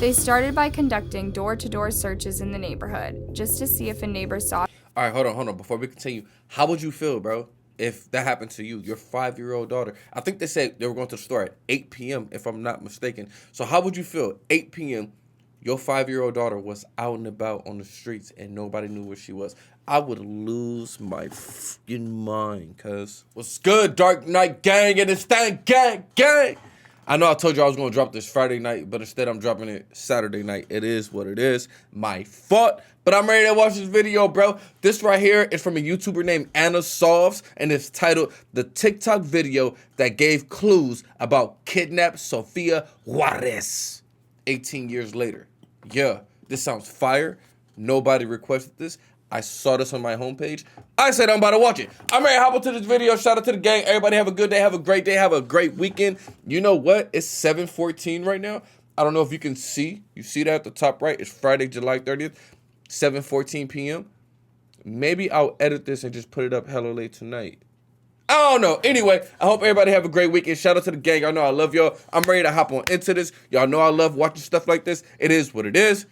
They started by conducting door-to-door searches in the neighborhood, just to see if a neighbor saw. All right, hold on. Before we continue, how would you feel, bro, if that happened to you, your 5-year-old daughter? I think they said they were going to the store at 8 p.m., if I'm not mistaken. So how would you feel, 8 p.m., your 5-year-old daughter was out and about on the streets and nobody knew where she was? I would lose my freaking mind, cuz. What's good, Dark Knight Gang and it's that gang? I know I told you I was going to drop this Friday night, but instead I'm dropping it Saturday night. It is what it is. My fault. But I'm ready to watch this video, bro. This right here is from a YouTuber named Anna Solves, and it's titled The TikTok Video That Gave Clues About Kidnapped Sofia Juarez 18 years later. Yeah, this sounds fire. Nobody requested this. I saw this on my homepage. I said I'm about to watch it. I'm ready to hop into this video. Shout out to the gang. Everybody have a good day. Have a great day. Have a great weekend. You know what? It's 7:14 right now. I don't know if you can see. You see that at the top right? It's Friday, July 30th, 7:14 p.m. Maybe I'll edit this and just put it up hella late tonight. I don't know. Anyway, I hope everybody have a great weekend. Shout out to the gang. Y'all know I love y'all. I'm ready to hop on into this. Y'all know I love watching stuff like this. It is what it is.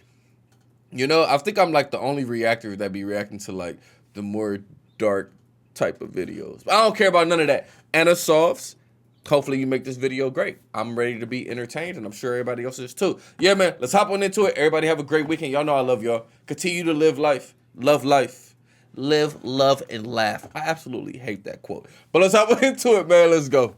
You know, I think I'm like the only reactor that be reacting to like the more dark type of videos. But I don't care about none of that. Anna Solves, hopefully you make this video great. I'm ready to be entertained, and I'm sure everybody else is too. Yeah, man, let's hop on into it. Everybody have a great weekend. Y'all know I love y'all. Continue to live life. Love life. Live, love, and laugh. I absolutely hate that quote. But let's hop on into it, man. Let's go.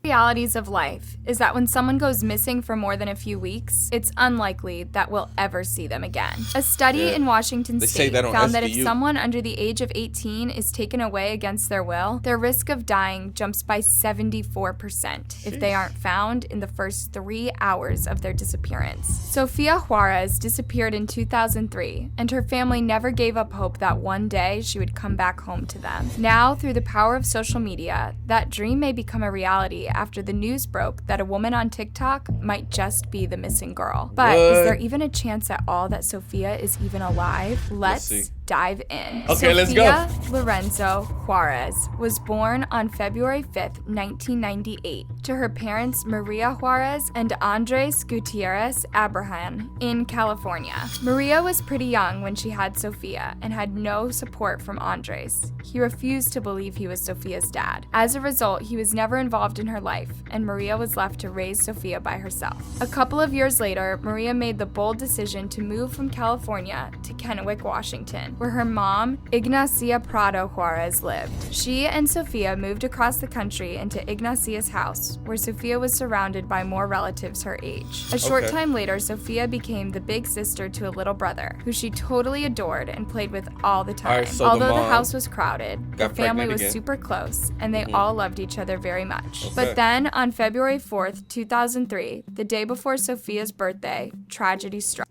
Realities of life is that when someone goes missing for more than a few weeks, it's unlikely that we'll ever see them again. A study in Washington State found that if someone under the age of 18 is taken away against their will, their risk of dying jumps by 74% if they aren't found in the first 3 hours of their disappearance. Sofia Juarez disappeared in 2003, and her family never gave up hope that one day she would come back home to them. Now, through the power of social media, that dream may become a reality after the news broke that a woman on TikTok might just be the missing girl. But is there even a chance at all that Sofia is even alive? Let's dive in. Okay, let's go. Sofia Lorenzo Juarez was born on February 5th, 1998, to her parents Maria Juarez and Andres Gutierrez Abraham in California. Maria was pretty young when she had Sofia and had no support from Andres. He refused to believe he was Sofia's dad. As a result, he was never involved in her life, and Maria was left to raise Sofia by herself. A couple of years later, Maria made the bold decision to move from California to Kennewick, Washington, where her mom, Ignacia Prado Juarez, lived. She and Sofia moved across the country into Ignacia's house, where Sofia was surrounded by more relatives her age. A short time later, Sofia became the big sister to a little brother, who she totally adored and played with all the time. Although the house was crowded, the family was super close, and they all loved each other very much. But then, on February 4th, 2003, the day before Sofia's birthday, tragedy struck.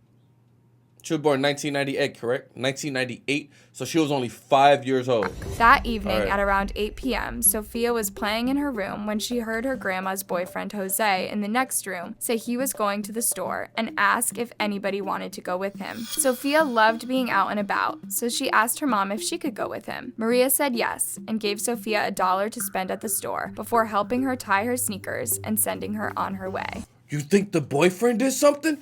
She was born in 1998, correct? 1998, so she was only 5 years old. That evening at around 8 p.m., Sofia was playing in her room when she heard her grandma's boyfriend, Jose, in the next room say he was going to the store and ask if anybody wanted to go with him. Sofia loved being out and about, so she asked her mom if she could go with him. Maria said yes and gave Sofia $1 to spend at the store before helping her tie her sneakers and sending her on her way. You think the boyfriend did something?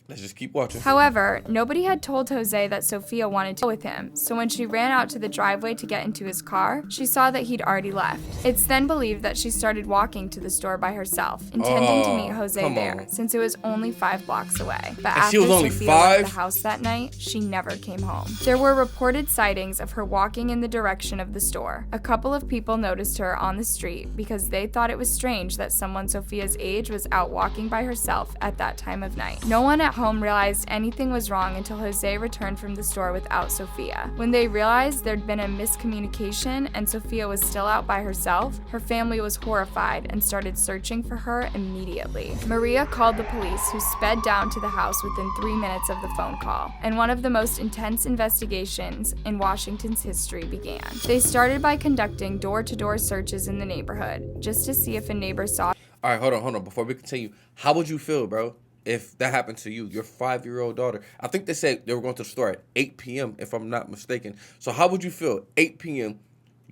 Let's just keep watching. However, nobody had told Jose that Sofia wanted to go with him, so when she ran out to the driveway to get into his car, she saw that he'd already left. It's then believed that she started walking to the store by herself, intending to meet Jose there, since it was only 5 blocks away. But after Sofia left the house that night, she never came home. There were reported sightings of her walking in the direction of the store. A couple of people noticed her on the street because they thought it was strange that someone Sofia's age was out walking by herself at that time of night. No one at home realized anything was wrong until Jose returned from the store without Sofia. When they realized there'd been a miscommunication and Sofia was still out by herself, her family was horrified and started searching for her immediately. Maria called the police, who sped down to the house within 3 minutes of the phone call, and one of the most intense investigations in Washington's history began. They started by conducting door-to-door searches in the neighborhood, just to see if a neighbor saw. All right, hold on. Before we continue, how would you feel, bro, if that happened to you, your 5-year-old daughter? I think they said they were going to the store at 8 p.m., if I'm not mistaken. So how would you feel, 8 p.m.,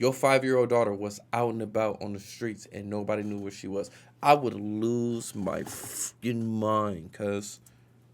your 5-year-old daughter was out and about on the streets and nobody knew where she was, I would lose my fucking mind, cuz.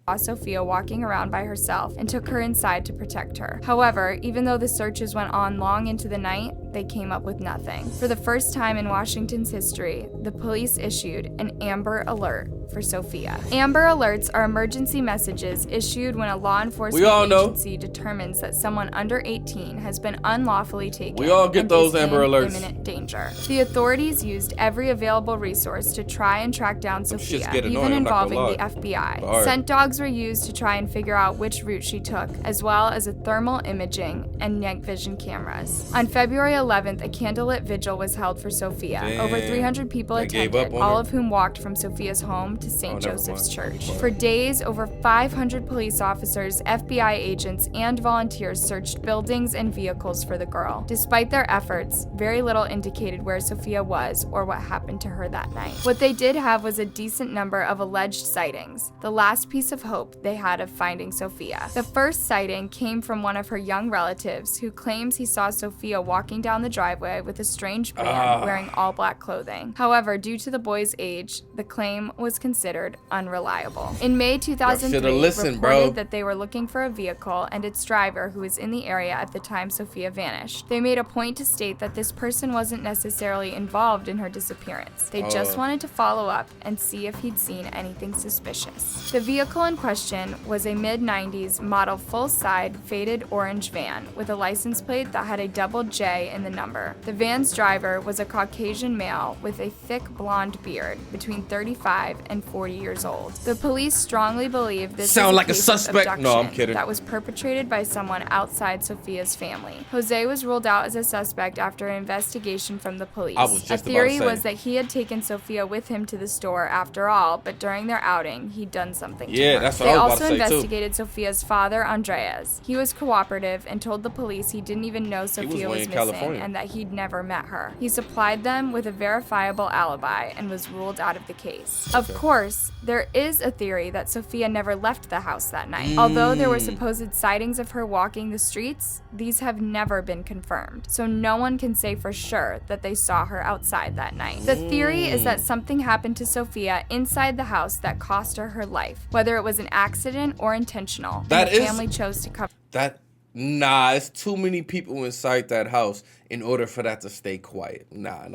Saw Sofia walking around by herself and took her inside to protect her. However, even though the searches went on long into the night, they came up with nothing. For the first time in Washington's history, the police issued an Amber Alert for Sofia. Amber Alerts are emergency messages issued when a law enforcement agency determines that someone under 18 has been unlawfully taken. We all get those Amber Alerts. Imminent danger. The authorities used every available resource to try and track down Sofia, even involving the FBI. Right. Scent dogs were used to try and figure out which route she took, as well as a thermal imaging and night vision cameras. On February 11th, a candlelit vigil was held for Sofia. Damn. Over 300 people attended, all of whom walked from Sofia's home to St. Joseph's Church. For days, over 500 police officers, FBI agents, and volunteers searched buildings and vehicles for the girl. Despite their efforts, very little indicated where Sofia was or what happened to her that night. What they did have was a decent number of alleged sightings, the last piece of hope they had of finding Sofia. The first sighting came from one of her young relatives who claims he saw Sofia walking down the driveway with a strange man wearing all black clothing. However, due to the boy's age, the claim was considered unreliable. In May 2003, reported that they were looking for a vehicle and its driver who was in the area at the time Sofia vanished. They made a point to state that this person wasn't necessarily involved in her disappearance. They just wanted to follow up and see if he'd seen anything suspicious. The vehicle in question was a mid-90s model full-side faded orange van with a license plate that had a double J in the number. The van's driver was a Caucasian male with a thick blonde beard, between 35 and 40 years old. The police strongly believe this sound is like a case suspect. of No, I'm kidding. that was perpetrated by someone outside Sofia's family. Jose was ruled out as a suspect after an investigation from the police. A theory was that he had taken Sofia with him to the store after all, but during their outing, he'd done something to her. That's what They I was about also to say, investigated Sofia's father, Andreas. He was cooperative and told the police he didn't even know Sofia was missing and that he'd never met her. He supplied them with a verifiable alibi and was ruled out of the case. Of course, there is a theory that Sofia never left the house that night. Although there were supposed sightings of her walking the streets, these have never been confirmed, so no one can say for sure that they saw her outside that night. The theory is that something happened to Sofia inside the house that cost her her life, whether it was an accident or intentional. The family chose to cover that. Nah, it's too many people inside that house in order for that to stay quiet. Nah.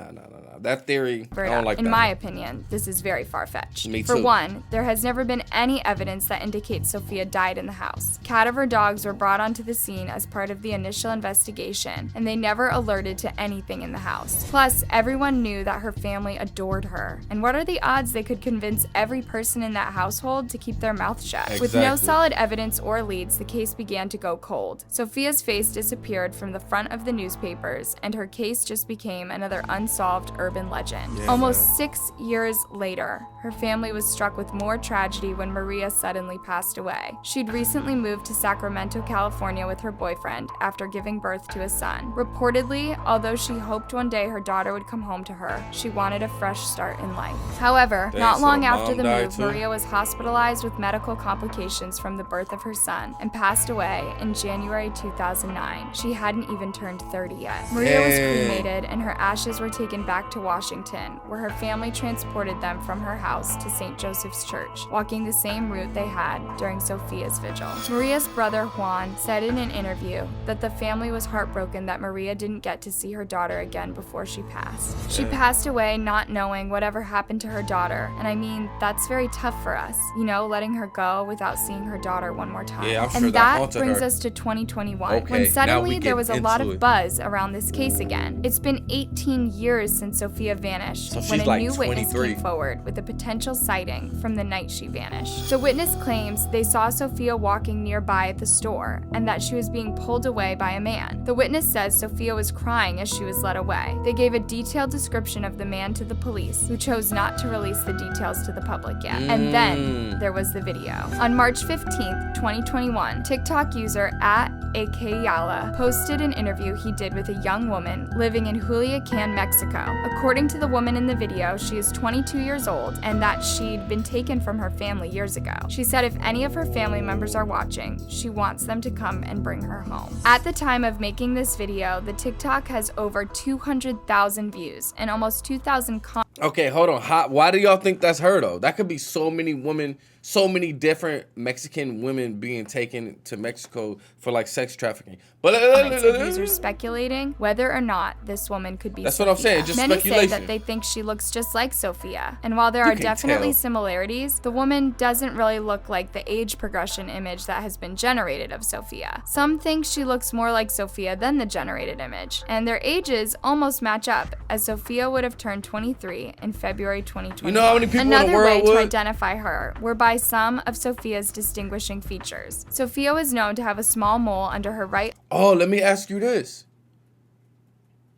That theory, I don't like that. In my opinion, this is very far-fetched. Me too. For one, there has never been any evidence that indicates Sofia died in the house. Cadaver dogs were brought onto the scene as part of the initial investigation, and they never alerted to anything in the house. Plus, everyone knew that her family adored her. And what are the odds they could convince every person in that household to keep their mouth shut? Exactly. With no solid evidence or leads, the case began to go cold. Sofia's face disappeared from the front of the newspapers, and her case just became another unsolved urban legend. Almost 6 years later, her family was struck with more tragedy when Maria suddenly passed away. She'd recently moved to Sacramento, California with her boyfriend after giving birth to a son. Reportedly, although she hoped one day her daughter would come home to her, she wanted a fresh start in life. However, not long after the move, Maria was hospitalized with medical complications from the birth of her son and passed away in January 2009. She hadn't even turned 30 yet. Maria was cremated and her ashes were taken back to Washington, where her family transported them from her house to St. Joseph's Church, walking the same route they had during Sofia's vigil. Maria's brother Juan said in an interview that the family was heartbroken that Maria didn't get to see her daughter again before she passed. She passed away not knowing whatever happened to her daughter, and I mean, that's very tough for us, you know, letting her go without seeing her daughter one more time. Yeah, I'm sure and that brings us to 2021, when suddenly there was a lot of buzz around this case again. It's been 18 years since Sofia vanished, when a new witness came forward with a potential sighting from the night she vanished. The witness claims they saw Sofia walking nearby at the store and that she was being pulled away by a man. The witness says Sofia was crying as she was led away. They gave a detailed description of the man to the police, who chose not to release the details to the public yet. And then there was the video. On March 15th, 2021, TikTok user @AKYala posted an interview he did with a young woman living in Culiacan, Mexico. According to the woman in the video, she is 22 years old and that she'd been taken from her family years ago. She said if any of her family members are watching, she wants them to come and bring her home. At the time of making this video, the TikTok has over 200,000 views and almost 2,000 comments. Okay, hold on. Why do y'all think that's her, though? That could be so many women, so many different Mexican women being taken to Mexico for, like, sex trafficking. But Users speculating whether or not this woman could be Sofia. What I'm saying, just Many speculation. say that they think she looks just like Sofia. And while there are definitely similarities, the woman doesn't really look like the age progression image that has been generated of Sofia. Some think she looks more like Sofia than the generated image. And their ages almost match up, as Sofia would have turned 23 in February 2020. You know how many people in the Another way world would? to identify her were by some of Sofia's distinguishing features. Sofia was known to have a small mole under her right. Oh, let me ask you this.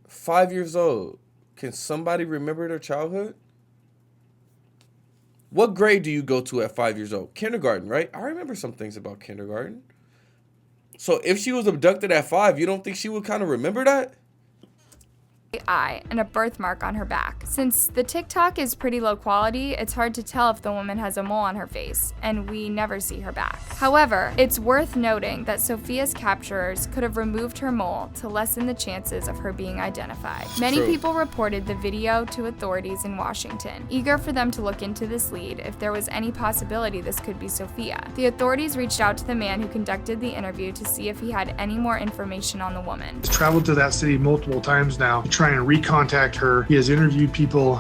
5 years old. Can somebody remember their childhood? What grade do you go to at 5 years old? Kindergarten, right? I remember some things about kindergarten. So if she was abducted at 5, you don't think she would kind of remember that? Eye and a birthmark on her back. Since the TikTok is pretty low quality, it's hard to tell if the woman has a mole on her face, and we never see her back. However, it's worth noting that Sofia's capturers could have removed her mole to lessen the chances of her being identified. Many people reported the video to authorities in Washington, eager for them to look into this lead if there was any possibility this could be Sofia. The authorities reached out to the man who conducted the interview to see if he had any more information on the woman. He's traveled to that city multiple times now, trying to recontact her. He has interviewed people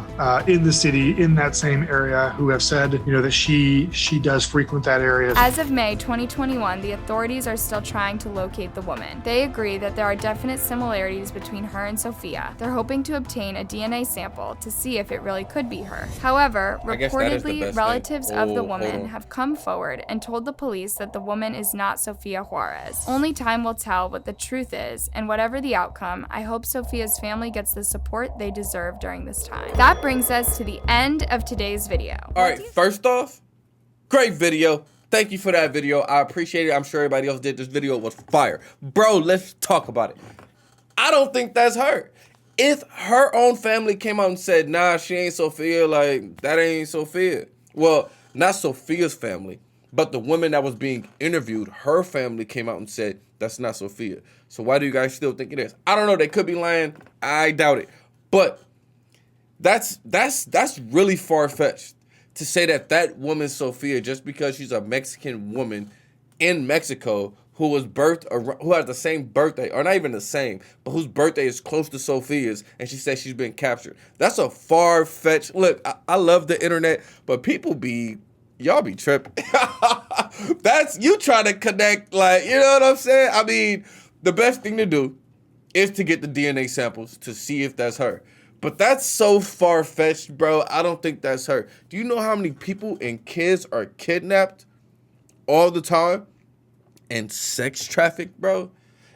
in the city, in that same area, who have said, that she does frequent that area. As of May 2021, the authorities are still trying to locate the woman. They agree that there are definite similarities between her and Sofia. They're hoping to obtain a DNA sample to see if it really could be her. However, reportedly, relatives of the woman have come forward and told the police that the woman is not Sofia Juarez. Only time will tell what the truth is, and whatever the outcome, I hope Sofia's family gets the support they deserve during this time. That brings us to the end of today's video. All right, first off, great video. Thank you for that video. I appreciate it. I'm sure everybody else did. This video was fire. Bro, let's talk about it. I don't think that's her. If her own family came out and said, nah, she ain't Sofia, like, that ain't Sofia. Well, not Sofia's family, but the woman that was being interviewed, her family came out and said, that's not Sofia. So why do you guys still think it is? I don't know. They could be lying. I doubt it. But that's really far-fetched to say that woman Sofia, just because she's a Mexican woman in Mexico who was who has the same birthday, or not even the same, but whose birthday is close to Sofia's, and she says she's been captured. That's a far-fetched. Look, I love the internet, but y'all be tripping. That's you trying to connect, like, you know what I'm saying? I mean, the best thing to do is to get the DNA samples to see if that's her. But that's so far-fetched, bro. I don't think that's her. Do you know how many people and kids are kidnapped all the time and sex trafficked, bro?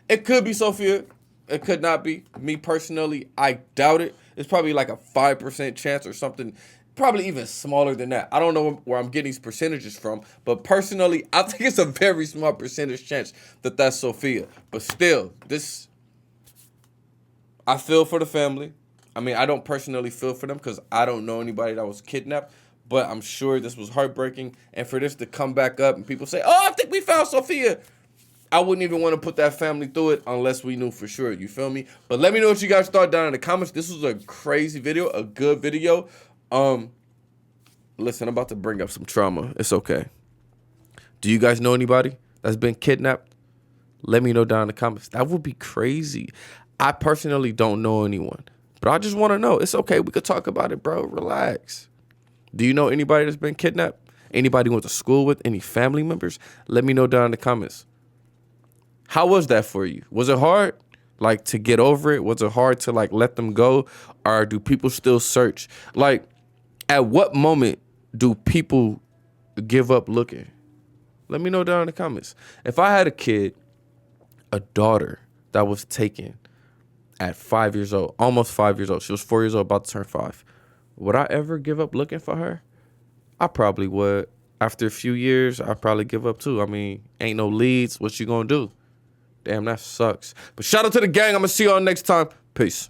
It could be Sofia. It could not be. Me personally, I doubt it. It's probably like a 5% chance or something. Probably even smaller than that. I don't know where I'm getting these percentages from, but personally, I think it's a very small percentage chance that that's Sofia. But still, I feel for the family. I mean, I don't personally feel for them because I don't know anybody that was kidnapped, but I'm sure this was heartbreaking. And for this to come back up and people say, oh, I think we found Sofia, I wouldn't even want to put that family through it unless we knew for sure. You feel me? But let me know what you guys thought down in the comments. This was a crazy video, a good video. Listen, I'm about to bring up some trauma. It's okay. Do you guys know anybody that's been kidnapped? Let me know down in the comments. That would be crazy. I personally don't know anyone, but I just want to know. It's okay. We could talk about it, bro. Relax. Do you know anybody that's been kidnapped? Anybody you went to school with? Any family members? Let me know down in the comments. How was that for you? Was it hard, like, to get over it? Was it hard to, like, let them go? Or do people still search? Like, at what moment do people give up looking? Let me know down in the comments. If I had a daughter that was taken at 5 years old, almost 5 years old, she was 4 years old, about to turn 5, would I ever give up looking for her? I probably would. After a few years, I'd probably give up too. I mean, ain't no leads. What you gonna do? Damn, that sucks. But shout out to the gang. I'm gonna see y'all next time. Peace.